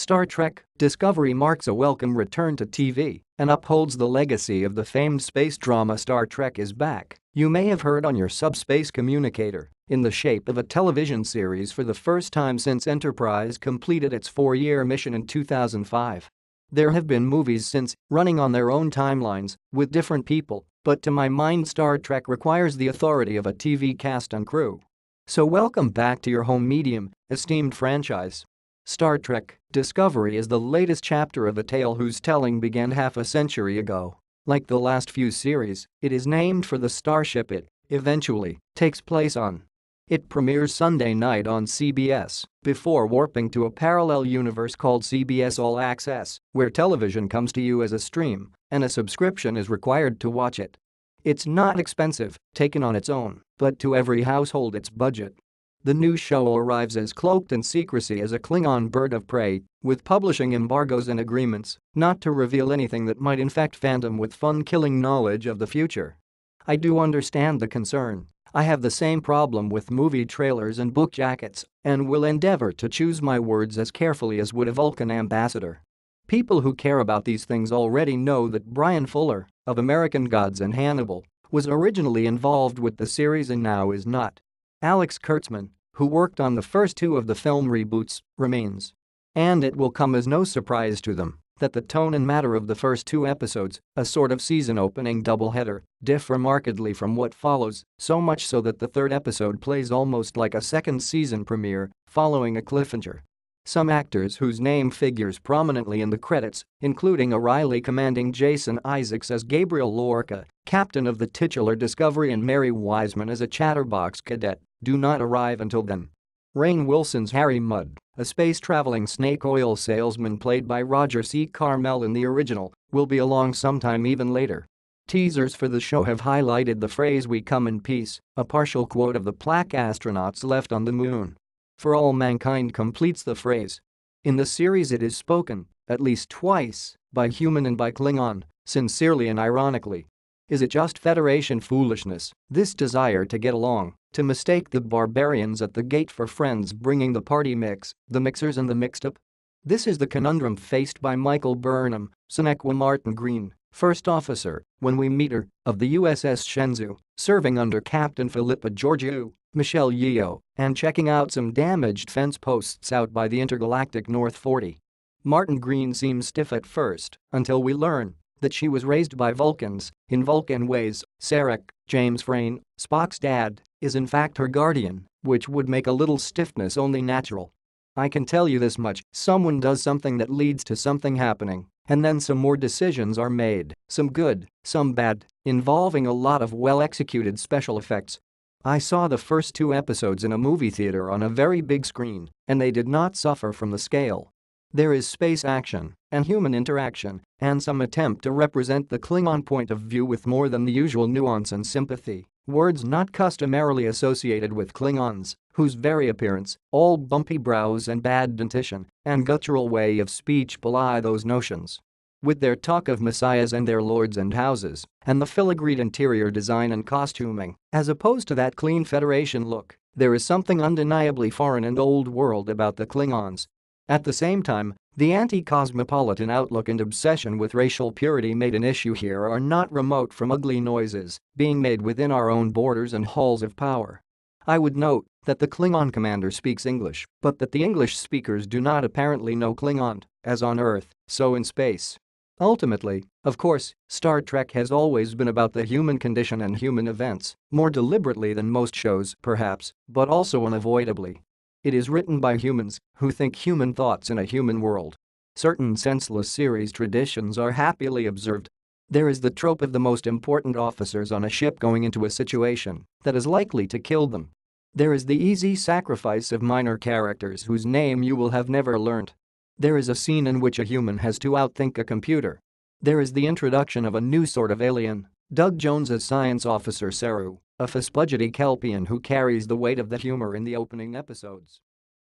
Star Trek Discovery marks a welcome return to TV and upholds the legacy of the famed space drama. Star Trek is back, you may have heard, on your subspace communicator, in the shape of a television series for the first time since Enterprise completed its 4-year mission in 2005. There have been movies since, running on their own timelines, with different people, but to my mind Star Trek requires the authority of a TV cast and crew. So welcome back to your home medium, esteemed franchise. Star Trek Discovery is the latest chapter of a tale whose telling began half a century ago. Like the last few series, it is named for the starship it eventually takes place on. It premieres Sunday night on CBS, before warping to a parallel universe called CBS All Access, where television comes to you as a stream, and a subscription is required to watch it. It's not expensive, taken on its own, but to every household its budget. The new show arrives as cloaked in secrecy as a Klingon bird of prey, with publishing embargoes and agreements not to reveal anything that might infect fandom with fun-killing knowledge of the future. I do understand the concern. I have the same problem with movie trailers and book jackets, and will endeavor to choose my words as carefully as would a Vulcan ambassador. People who care about these things already know that Brian Fuller, of American Gods and Hannibal, was originally involved with the series and now is not. Alex Kurtzman, who worked on the first two of the film reboots, remains. And it will come as no surprise to them that the tone and matter of the first two episodes, a sort of season-opening doubleheader, differ markedly from what follows, so much so that the third episode plays almost like a second season premiere, following a cliffhanger. Some actors whose name figures prominently in the credits, including O'Reilly commanding Jason Isaacs as Gabriel Lorca, captain of the titular Discovery, and Mary Wiseman as a chatterbox cadet, do not arrive until then. Rainn Wilson's Harry Mudd, a space-traveling snake oil salesman played by Roger C. Carmel in the original, will be along sometime even later. Teasers for the show have highlighted the phrase "we come in peace," a partial quote of the plaque astronauts left on the moon. "For all mankind" completes the phrase. In the series it is spoken, at least twice, by human and by Klingon, sincerely and ironically. Is it just Federation foolishness, this desire to get along, to mistake the barbarians at the gate for friends bringing the party mix, the mixers and the mixed-up? This is the conundrum faced by Michael Burnham, Sonequa Martin Green, first officer, when we meet her, of the USS Shenzhou, serving under Captain Philippa Georgiou, Michelle Yeoh, and checking out some damaged fence posts out by the intergalactic North 40. Martin Green seems stiff at first, until we learn that she was raised by Vulcans, in Vulcan ways. Sarek, James Frain, Spock's dad, is in fact her guardian, which would make a little stiffness only natural. I can tell you this much: someone does something that leads to something happening, and then some more decisions are made, some good, some bad, involving a lot of well-executed special effects. I saw the first two episodes in a movie theater on a very big screen, and they did not suffer from the scale. There is space action and human interaction, and some attempt to represent the Klingon point of view with more than the usual nuance and sympathy, words not customarily associated with Klingons, whose very appearance, all bumpy brows and bad dentition and guttural way of speech belie those notions. With their talk of messiahs and their lords and houses, and the filigreed interior design and costuming, as opposed to that clean Federation look, there is something undeniably foreign and old world about the Klingons. At the same time, the anti-cosmopolitan outlook and obsession with racial purity made an issue here are not remote from ugly noises being made within our own borders and halls of power. I would note that the Klingon commander speaks English, but that the English speakers do not apparently know Klingon, as on Earth, so in space. Ultimately, of course, Star Trek has always been about the human condition and human events, more deliberately than most shows, perhaps, but also unavoidably. It is written by humans who think human thoughts in a human world. Certain senseless series traditions are happily observed. There is the trope of the most important officers on a ship going into a situation that is likely to kill them. There is the easy sacrifice of minor characters whose name you will have never learnt. There is a scene in which a human has to outthink a computer. There is the introduction of a new sort of alien, Doug Jones as Science Officer Saru, a fuspudgety Kelpian who carries the weight of the humor in the opening episodes.